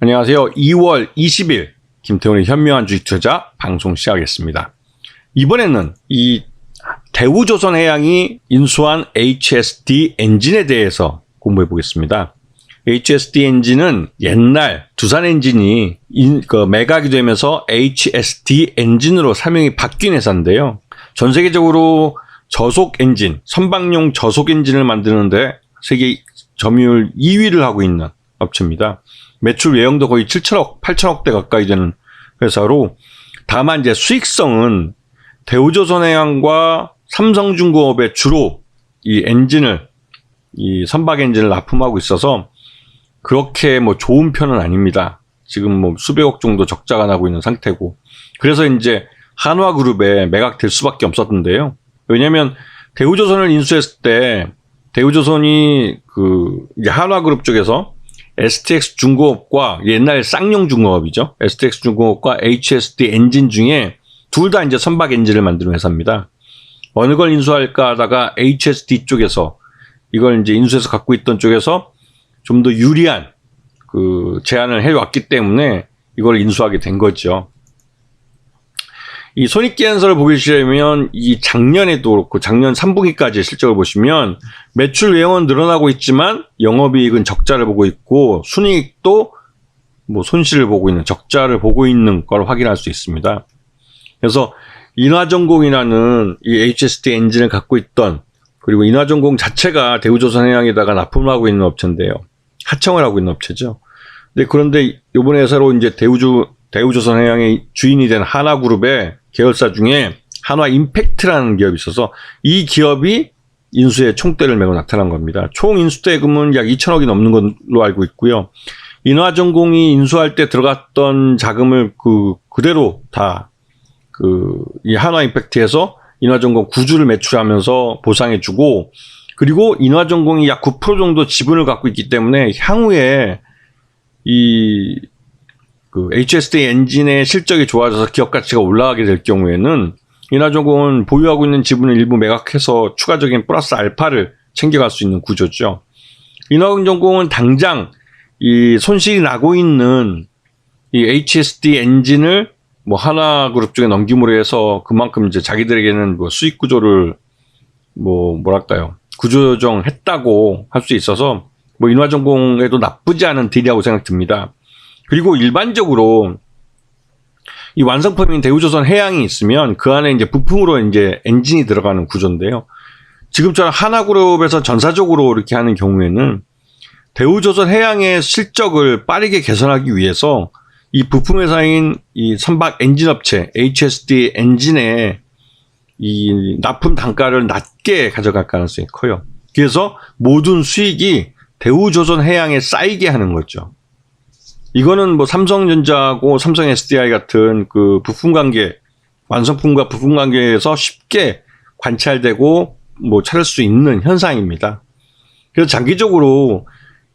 안녕하세요. 2월 20일 김태훈의 현명한 주식 투자 방송 시작하겠습니다. 이번에는 이 대우조선해양이 인수한 HSD 엔진에 대해서 공부해 보겠습니다. HSD 엔진은 옛날 두산엔진이 매각이 되면서 HSD 엔진으로 사명이 바뀐 회사인데요. 전 세계적으로 저속 엔진, 선박용 저속 엔진을 만드는데 세계 점유율 2위를 하고 있는 업체입니다. 매출 외형도 거의 7천억, 8천억대 가까이 되는 회사로, 다만 이제 수익성은 대우조선해양과 삼성중공업에 주로 이 엔진을, 이 선박 엔진을 납품하고 있어서 그렇게 뭐 좋은 편은 아닙니다. 지금 뭐 수백억 정도 적자가 나고 있는 상태고, 그래서 이제 한화그룹에 매각될 수밖에 없었는데요. 왜냐면 대우조선을 인수했을 때 대우조선이 한화그룹 쪽에서 STX중공업과 옛날 쌍용중공업이죠. STX중공업과 HSD 엔진 중에 둘 다 이제 선박 엔진을 만드는 회사입니다. 어느 걸 인수할까 하다가 HSD 쪽에서 이걸 이제 인수해서 갖고 있던 쪽에서 좀 더 유리한 제안을 해왔기 때문에 이걸 인수하게 된 거죠. 이 손익계산서를 보시려면 이 작년에도 그렇고 작년 3분기까지 실적을 보시면 매출 외형은 늘어나고 있지만 영업이익은 적자를 보고 있고 순이익도 뭐 손실을 보고 있는, 적자를 보고 있는 걸 확인할 수 있습니다. 그래서 인화전공이라는 이 HSD 엔진을 갖고 있던, 그리고 인화전공 자체가 대우조선해양에다가 납품을 하고 있는 업체인데요. 하청을 하고 있는 업체죠. 그런데 이번에 회사로 이제 대우조선해양의 주인이 된 한화그룹의 계열사 중에 한화임팩트라는 기업이 있어서 이 기업이 인수에 총대를 메고 나타난 겁니다. 총 인수대금은 약 2천억이 넘는 걸로 알고 있고요. 인화전공이 인수할 때 들어갔던 자금을 그대로 다 이 한화임팩트에서 인화전공 구주를 매출하면서 보상해주고, 그리고 인화전공이 약 9% 정도 지분을 갖고 있기 때문에 향후에 HSD 엔진의 실적이 좋아져서 기업 가치가 올라가게 될 경우에는 인화전공은 보유하고 있는 지분을 일부 매각해서 추가적인 플러스 알파를 챙겨갈 수 있는 구조죠. 인화전공은 당장 이 손실이 나고 있는 이 HSD 엔진을 뭐 한화그룹 쪽에 넘김으로 해서 그만큼 이제 자기들에게는 뭐 수익 구조를 구조조정했다고 할 수 있어서 뭐 인화전공에도 나쁘지 않은 딜이라고 생각됩니다. 그리고 일반적으로 이 완성품인 대우조선해양이 있으면 그 안에 이제 부품으로 이제 엔진이 들어가는 구조인데요. 지금처럼 한화그룹에서 전사적으로 이렇게 하는 경우에는 대우조선해양의 실적을 빠르게 개선하기 위해서 이 부품 회사인 이 선박 엔진 업체 HSD 엔진의 이 납품 단가를 낮게 가져갈 가능성이 커요. 그래서 모든 수익이 대우조선해양에 쌓이게 하는 거죠. 이거는 뭐 삼성전자하고 삼성 SDI 같은 부품 관계, 완성품과 부품 관계에서 쉽게 관찰되고 뭐 찾을 수 있는 현상입니다. 그래서 장기적으로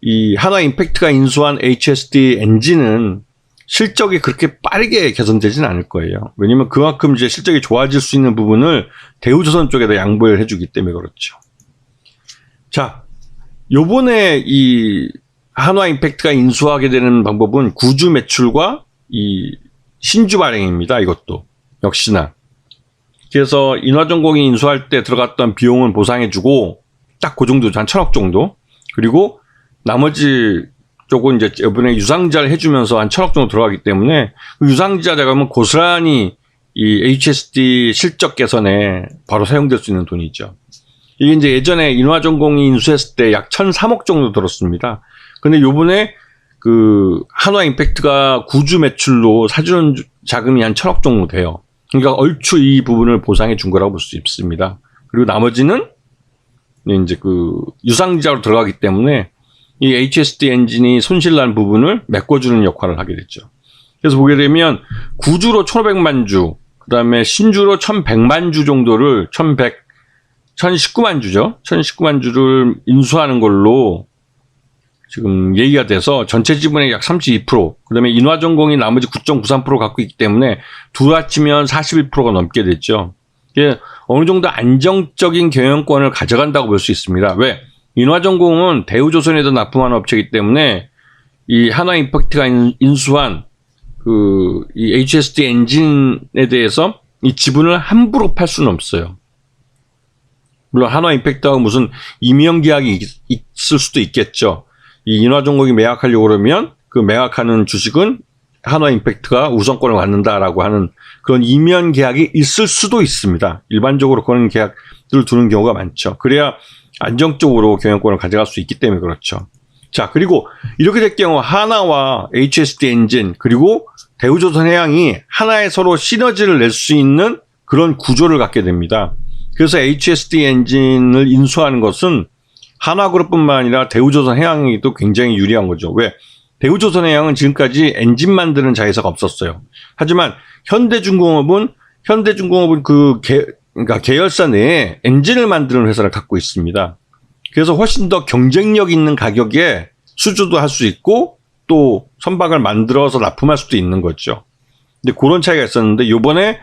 이 한화임팩트가 인수한 HSD 엔진은 실적이 그렇게 빠르게 개선되지는 않을 거예요. 왜냐면 그만큼 이제 실적이 좋아질 수 있는 부분을 대우조선 쪽에다 양보를 해주기 때문에 그렇죠. 자, 요번에 이 한화임팩트가 인수하게 되는 방법은 구주 매출과 이 신주 발행입니다. 이것도 역시나. 그래서 인화전공이 인수할 때 들어갔던 비용은 보상해주고 딱 그 정도, 한 1,000억 정도. 그리고 나머지 쪽은 이제 이번에 유상자를 해주면서 한 1,000억 정도 들어가기 때문에 그 유상자 자금은 고스란히 이 HSD 실적 개선에 바로 사용될 수 있는 돈이죠. 이게 이제 예전에 인화전공이 인수했을 때 약 1,003억 정도 들었습니다. 근데 요번에 한화임팩트가 구주 매출로 사주는 자금이 한 1,000억 정도 돼요. 그러니까 얼추 이 부분을 보상해 준 거라고 볼 수 있습니다. 그리고 나머지는 이제 유상자로 들어가기 때문에 이 HSD 엔진이 손실난 부분을 메꿔주는 역할을 하게 됐죠. 그래서 보게 되면 구주로 1,500만 주, 그 다음에 신주로 1,100만 주 정도를 1,019만 주죠. 1,019만 주를 인수하는 걸로 지금 얘기가 돼서 전체 지분의 약 32%, 그 다음에 인화전공이 나머지 9.93% 갖고 있기 때문에 둘 합치면 41%가 넘게 됐죠. 이게 어느 정도 안정적인 경영권을 가져간다고 볼 수 있습니다. 왜? 인화전공은 대우조선에도 납품하는 업체이기 때문에 이 한화 임팩트가 인수한 이 HST 엔진에 대해서 이 지분을 함부로 팔 수는 없어요. 물론 한화 임팩트하고 무슨 임명 계약이 있을 수도 있겠죠. 이 인화종목이 매각하려고 그러면 그 매각하는 주식은 한화 임팩트가 우선권을 갖는다라고 하는 그런 임명 계약이 있을 수도 있습니다. 일반적으로 그런 계약들을 두는 경우가 많죠. 그래야 안정적으로 경영권을 가져갈 수 있기 때문에 그렇죠. 자, 그리고 이렇게 될 경우 하나와 HST 엔진 그리고 대우조선해양이 하나의 서로 시너지를 낼 수 있는 그런 구조를 갖게 됩니다. 그래서 HST 엔진을 인수하는 것은 한화그룹뿐만 아니라 대우조선해양에도 굉장히 유리한 거죠. 왜? 대우조선해양은 지금까지 엔진 만드는 자회사가 없었어요. 하지만 현대중공업은 그러니까 계열사 내에 엔진을 만드는 회사를 갖고 있습니다. 그래서 훨씬 더 경쟁력 있는 가격에 수주도 할 수 있고 또 선박을 만들어서 납품할 수도 있는 거죠. 근데 그런 차이가 있었는데 이번에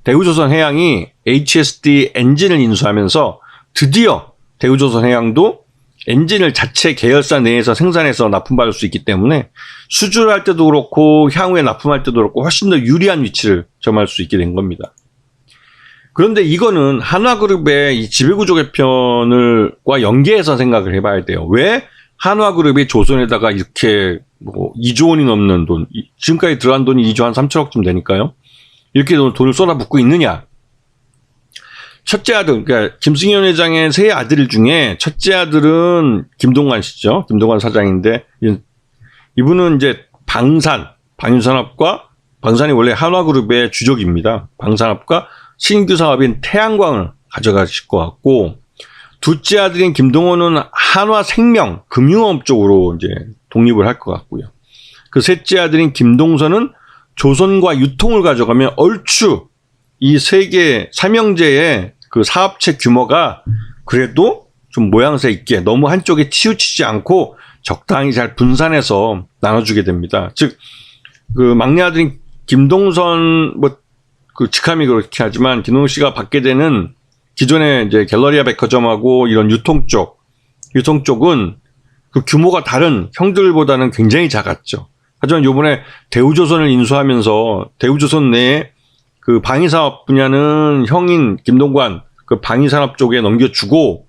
대우조선해양이 HST 엔진을 인수하면서 드디어 대우조선해양도 엔진을 자체 계열사 내에서 생산해서 납품받을 수 있기 때문에 수주를 할 때도 그렇고 향후에 납품할 때도 그렇고 훨씬 더 유리한 위치를 점할 수 있게 된 겁니다. 그런데 이거는 한화그룹의 이 지배구조 개편과 연계해서 생각을 해봐야 돼요. 왜 한화그룹이 조선에다가 이렇게 2조 원이 넘는 돈, 지금까지 들어간 돈이 2조 한 3천억쯤 되니까요. 이렇게 돈을 쏟아붓고 있느냐. 첫째 아들, 그러니까 김승현 회장의 세 아들 중에 첫째 아들은 김동관 씨죠. 김동관 사장인데 이분은 이제 방산업과 방산이 원래 한화그룹의 주적입니다. 방산업과 신규 사업인 태양광을 가져가실 것 같고 둘째 아들인 김동원은 한화생명 금융업 쪽으로 이제 독립을 할 것 같고요. 그 셋째 아들인 김동선은 조선과 유통을 가져가면 얼추 이 세 개 삼형제의 그 사업체 규모가 그래도 좀 모양새 있게 너무 한쪽에 치우치지 않고 적당히 잘 분산해서 나눠주게 됩니다. 즉, 그 막내 아들인 김동선 그 직함이 그렇게 하지만 김동선 씨가 받게 되는 기존에 이제 갤러리아 백화점하고 이런 유통 쪽은 그 규모가 다른 형들보다는 굉장히 작았죠. 하지만 요번에 대우조선을 인수하면서 대우조선 내에 그 방위사업 분야는 형인 김동관 그 방위산업 쪽에 넘겨주고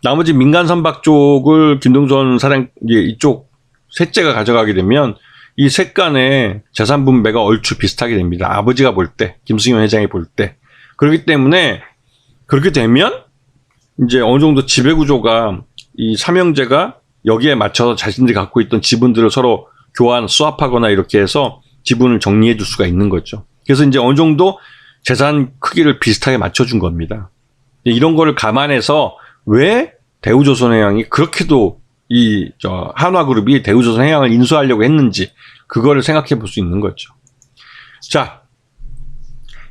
나머지 민간선박 쪽을 김동선 사장 이쪽 셋째가 가져가게 되면 이 셋 간의 재산 분배가 얼추 비슷하게 됩니다. 아버지가 볼 때, 김승현 회장이 볼 때. 그렇기 때문에 그렇게 되면 이제 어느 정도 지배구조가 이 삼형제가 여기에 맞춰서 자신들이 갖고 있던 지분들을 서로 스왑하거나 이렇게 해서 지분을 정리해 줄 수가 있는 거죠. 그래서 이제 어느 정도 재산 크기를 비슷하게 맞춰준 겁니다. 이런 거를 감안해서 왜 대우조선해양이 그렇게도 한화그룹이 대우조선해양을 인수하려고 했는지 그거를 생각해 볼 수 있는 거죠. 자,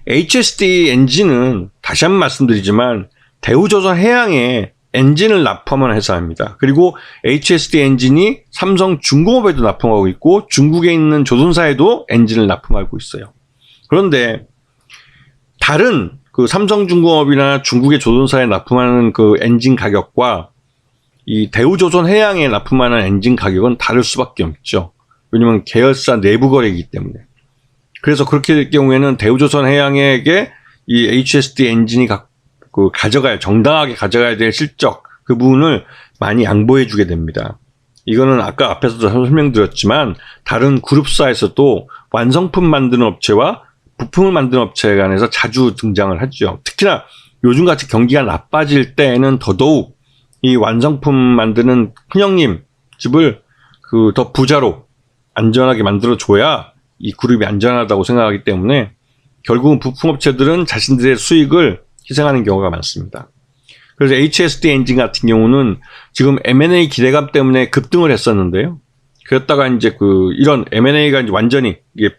HST 엔진은 다시 한번 말씀드리지만 대우조선해양에 엔진을 납품하는 회사입니다. 그리고 HST 엔진이 삼성중공업에도 납품하고 있고 중국에 있는 조선사에도 엔진을 납품하고 있어요. 그런데 다른 그 삼성중공업이나 중국의 조선사에 납품하는 그 엔진 가격과 이 대우조선해양에 납품하는 엔진 가격은 다를 수밖에 없죠. 왜냐면 계열사 내부 거래이기 때문에. 그래서 그렇게 될 경우에는 대우조선해양에게 이 HST 엔진이 정당하게 가져가야 될 실적 그 부분을 많이 양보해 주게 됩니다. 이거는 아까 앞에서도 설명드렸지만 다른 그룹사에서도 완성품 만드는 업체와 부품을 만드는 업체 간에서 자주 등장을 하죠. 특히나 요즘같이 경기가 나빠질 때에는 더더욱 이 완성품 만드는 큰형님 집을 더 부자로 안전하게 만들어줘야 이 그룹이 안전하다고 생각하기 때문에 결국은 부품업체들은 자신들의 수익을 희생하는 경우가 많습니다. 그래서 HST 엔진 같은 경우는 지금 M&A 기대감 때문에 급등을 했었는데요. 그랬다가 이제 이런 M&A가 이제 완전히 이게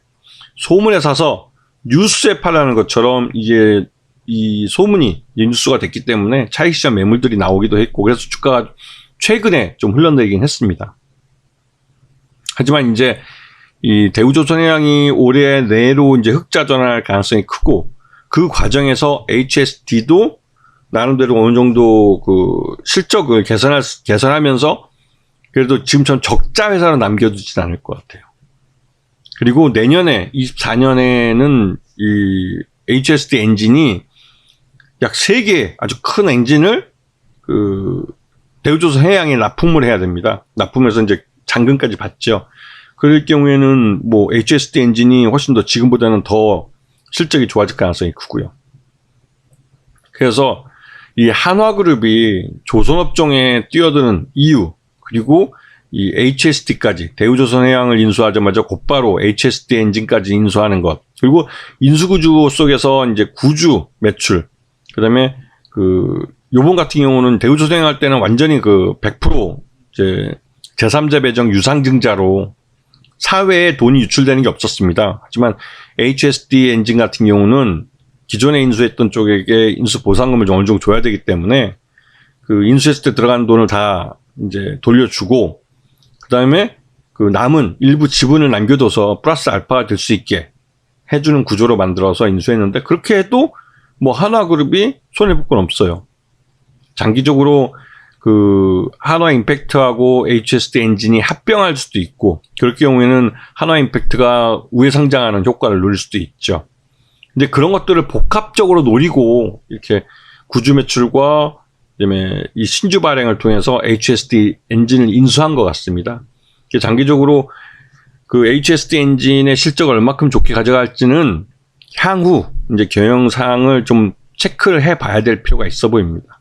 소문에 사서 뉴스에 팔라는 것처럼 이제 이 소문이 뉴스가 됐기 때문에 차익시장 매물들이 나오기도 했고 그래서 주가가 최근에 좀 흘러내리긴 했습니다. 하지만 이제 이 대우조선해양이 올해 내로 이제 흑자 전환할 가능성이 크고 그 과정에서 HST도 나름대로 어느 정도 그 실적을 개선하면서 그래도 지금처럼 적자 회사로 남겨두진 않을 것 같아요. 그리고 내년에 24년에는 이 HSD 엔진이 약 3개 아주 큰 엔진을 대우조선해양에 납품을 해야 됩니다. 납품해서 이제 잔금까지 받죠. 그럴 경우에는 뭐 HSD 엔진이 훨씬 더 지금보다는 더 실적이 좋아질 가능성이 크고요. 그래서 이 한화그룹이 조선업종에 뛰어드는 이유, 그리고 이 HSD까지 대우조선해양을 인수하자마자 곧바로 HSD 엔진까지 인수하는 것, 그리고 인수구조 속에서 이제 구주 매출, 그다음에 요번 같은 경우는 대우조선해양 할 때는 완전히 100% 이제 제3자 배정 유상증자로 사회에 돈이 유출되는 게 없었습니다. 하지만 HSD 엔진 같은 경우는 기존에 인수했던 쪽에게 인수 보상금을 어느 정도 줘야 되기 때문에 인수했을 때 들어간 돈을 다 이제 돌려주고, 그 다음에 남은 일부 지분을 남겨둬서 플러스 알파가 될 수 있게 해주는 구조로 만들어서 인수했는데, 그렇게 해도 뭐 한화그룹이 손해볼 건 없어요. 장기적으로 한화임팩트하고 HSD 엔진이 합병할 수도 있고, 그럴 경우에는 한화임팩트가 우회 상장하는 효과를 누릴 수도 있죠. 근데 그런 것들을 복합적으로 노리고 이렇게 구주 매출과 그다음에 이 신주 발행을 통해서 HSD 엔진을 인수한 것 같습니다. 장기적으로 HSD 엔진의 실적을 얼마큼 좋게 가져갈지는 향후 이제 경영상을 좀 체크를 해봐야 될 필요가 있어 보입니다.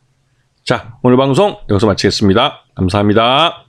자, 오늘 방송 여기서 마치겠습니다. 감사합니다.